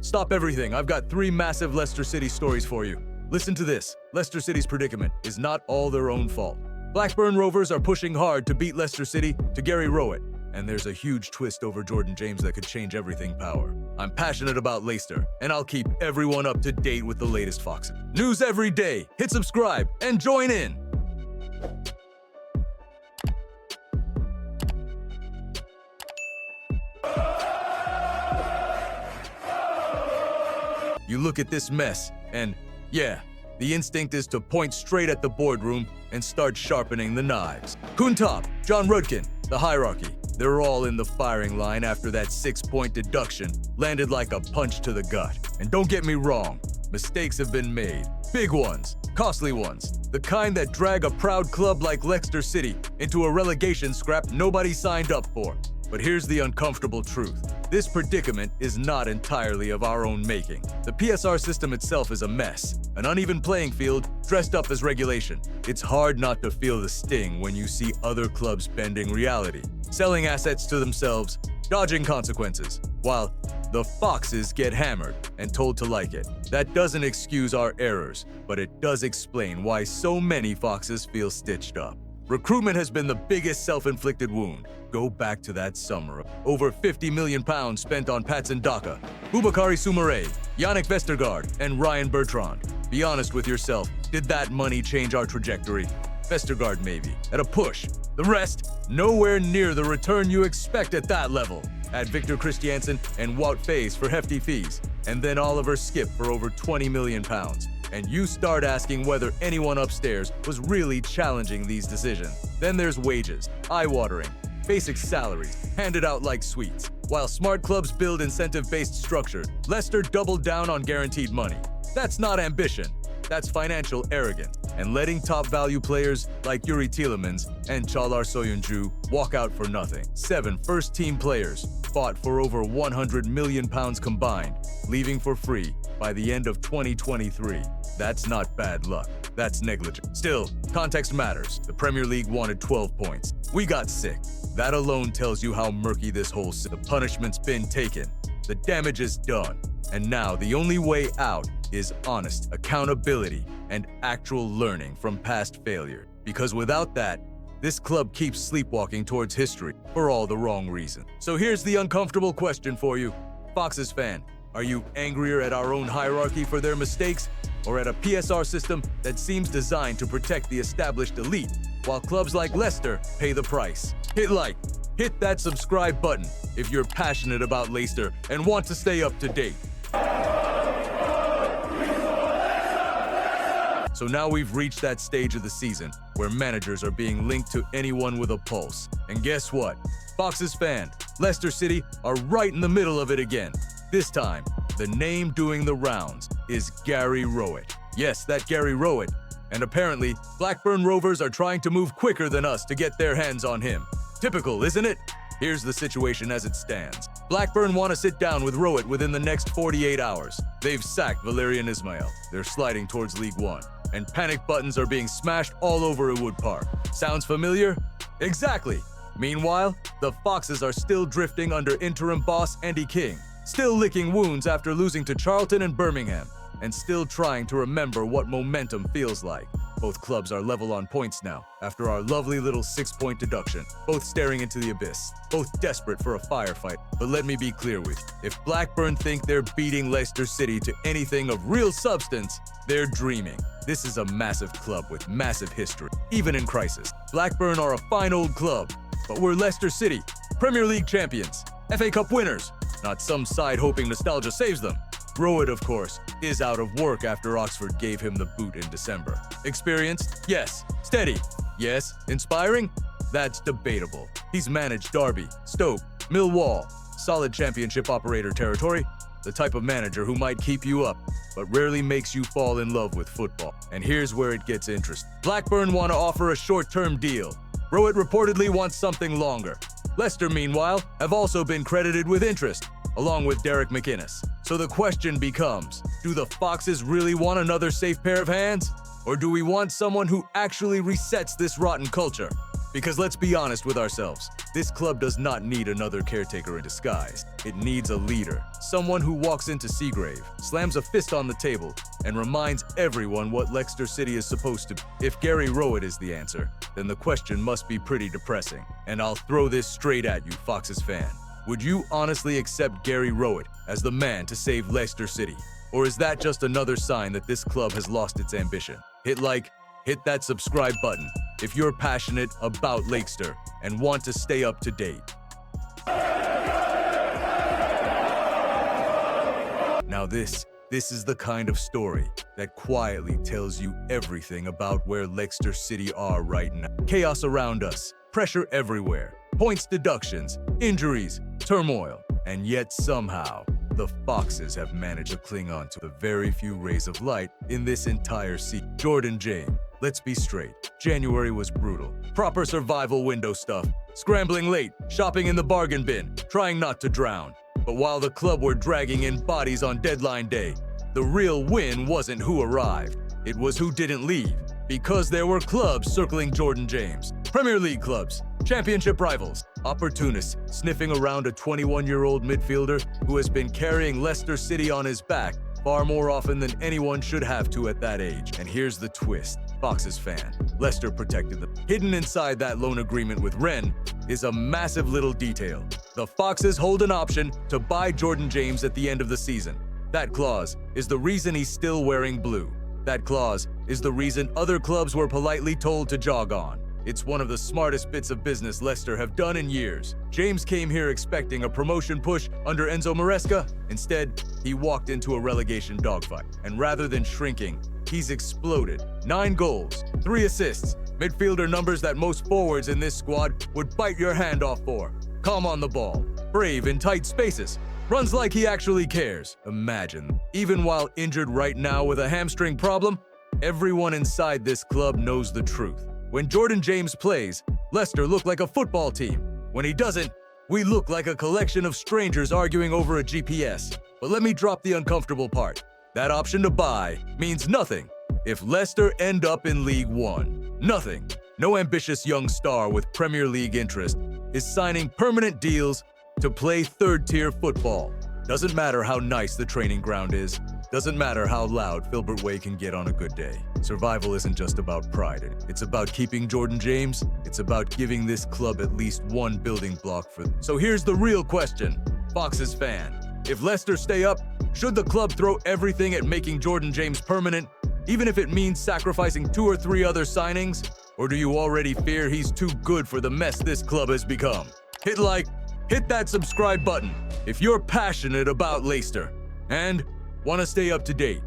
Stop everything. I've got 3 massive Leicester City stories for you. Listen to this. Leicester City's predicament is not all their own fault. Blackburn Rovers are pushing hard to beat Leicester City to Gary Rowett, and there's a huge twist over Jordan James that could change everything power. I'm passionate about Leicester, and I'll keep everyone up to date with the latest Foxes. News every day. Hit subscribe and join in. You look at this mess, and yeah, the instinct is to point straight at the boardroom and start sharpening the knives. Kuntop, John Rudkin, the hierarchy, they're all in the firing line after that 6-point deduction landed like a punch to the gut. And don't get me wrong, mistakes have been made. Big ones, costly ones, the kind that drag a proud club like Leicester City into a relegation scrap nobody signed up for. But here's the uncomfortable truth. This predicament is not entirely of our own making. The PSR system itself is a mess, an uneven playing field dressed up as regulation. It's hard not to feel the sting when you see other clubs bending reality, selling assets to themselves, dodging consequences, while the Foxes get hammered and told to like it. That doesn't excuse our errors, but it does explain why so many Foxes feel stitched up. Recruitment has been the biggest self-inflicted wound. Go back to that summer. Over £50 million spent on Patson Daka, Boubakary Soumaré, Yannick Vestergaard, and Ryan Bertrand. Be honest with yourself, did that money change our trajectory? Vestergaard maybe, at a push. The rest, nowhere near the return you expect at that level. Add Victor Christiansen and Wout Faes for hefty fees, and then Oliver Skip for over £20 million. And you start asking whether anyone upstairs was really challenging these decisions. Then there's wages, eye-watering, basic salaries, handed out like sweets. While smart clubs build incentive-based structure, Leicester doubled down on guaranteed money. That's not ambition, that's financial arrogance. And letting top-value players like Yuri Tielemans and Çağlar Soyuncu walk out for nothing. 7 first-team players fought for over £100 million combined, leaving for free by the end of 2023. That's not bad luck. That's negligent. Still, context matters. The Premier League wanted 12 points. We got 6. That alone tells you how murky this whole The punishment's been taken. The damage is done. And now the only way out is honest accountability and actual learning from past failure. Because without that, this club keeps sleepwalking towards history for all the wrong reasons. So here's the uncomfortable question for you. Foxes fan, are you angrier at our own hierarchy for their mistakes, or at a PSR system that seems designed to protect the established elite, while clubs like Leicester pay the price? Hit like, hit that subscribe button if you're passionate about Leicester and want to stay up to date. So now we've reached that stage of the season where managers are being linked to anyone with a pulse. And guess what? Foxes fan, Leicester City are right in the middle of it again. This time, the name doing the rounds is Gary Rowett. Yes, that Gary Rowett. And apparently, Blackburn Rovers are trying to move quicker than us to get their hands on him. Typical, isn't it? Here's the situation as it stands. Blackburn want to sit down with Rowett within the next 48 hours. They've sacked Valérien Ismaël. They're sliding towards League One. And panic buttons are being smashed all over Wood Park. Sounds familiar? Exactly. Meanwhile, the Foxes are still drifting under interim boss Andy King, still licking wounds after losing to Charlton and Birmingham, and still trying to remember what momentum feels like. Both clubs are level on points now, after our lovely little 6-point deduction, both staring into the abyss, both desperate for a firefight. But let me be clear with you, if Blackburn think they're beating Leicester City to anything of real substance, they're dreaming. This is a massive club with massive history, even in crisis. Blackburn are a fine old club, but we're Leicester City, Premier League champions, FA Cup winners, not some side hoping nostalgia saves them. Rowett, of course, is out of work after Oxford gave him the boot in December. Experienced? Yes. Steady? Yes. Inspiring? That's debatable. He's managed Derby, Stoke, Millwall, solid championship operator territory, the type of manager who might keep you up, but rarely makes you fall in love with football. And here's where it gets interesting. Blackburn want to offer a short-term deal. Rowett reportedly wants something longer. Leicester, meanwhile, have also been credited with interest, along with Derek McInnes. So the question becomes, do the Foxes really want another safe pair of hands? Or do we want someone who actually resets this rotten culture? Because let's be honest with ourselves, this club does not need another caretaker in disguise. It needs a leader, someone who walks into Seagrave, slams a fist on the table, and reminds everyone what Leicester City is supposed to be. If Gary Rowett is the answer, then the question must be pretty depressing. And I'll throw this straight at you, Foxes fan. Would you honestly accept Gary Rowett as the man to save Leicester City? Or is that just another sign that this club has lost its ambition? Hit like, hit that subscribe button if you're passionate about Leicester and want to stay up to date. Now this is the kind of story that quietly tells you everything about where Leicester City are right now. Chaos around us, pressure everywhere, points deductions, injuries, turmoil, and yet somehow, the Foxes have managed to cling on to the very few rays of light in this entire season. Jordan James, let's be straight. January was brutal. Proper survival window stuff. Scrambling late, shopping in the bargain bin, trying not to drown. But while the club were dragging in bodies on deadline day, the real win wasn't who arrived. It was who didn't leave. Because there were clubs circling Jordan James. Premier League clubs, championship rivals, opportunists sniffing around a 21-year-old midfielder who has been carrying Leicester City on his back far more often than anyone should have to at that age. And here's the twist, Foxes fan. Leicester protected them. Hidden inside that loan agreement with Rennes is a massive little detail. The Foxes hold an option to buy Jordan James at the end of the season. That clause is the reason he's still wearing blue. That clause is the reason other clubs were politely told to jog on. It's one of the smartest bits of business Leicester have done in years. James came here expecting a promotion push under Enzo Maresca. Instead, he walked into a relegation dogfight. And rather than shrinking, he's exploded. 9 goals, 3 assists, midfielder numbers that most forwards in this squad would bite your hand off for. Calm on the ball, brave in tight spaces, runs like he actually cares. Imagine, even while injured right now with a hamstring problem, everyone inside this club knows the truth. When Jordan James plays, Leicester look like a football team. When he doesn't, we look like a collection of strangers arguing over a GPS. But let me drop the uncomfortable part. That option to buy means nothing if Leicester end up in League One. Nothing. No ambitious young star with Premier League interest is signing permanent deals to play third-tier football. Doesn't matter how nice the training ground is. Doesn't matter how loud Filbert Way can get on a good day. Survival isn't just about pride. It's about keeping Jordan James. It's about giving this club at least one building block for them. So here's the real question, Foxes fan. If Leicester stay up, should the club throw everything at making Jordan James permanent, even if it means sacrificing 2 or 3 other signings? Or do you already fear he's too good for the mess this club has become? Hit like, hit that subscribe button if you're passionate about Leicester and want to stay up to date.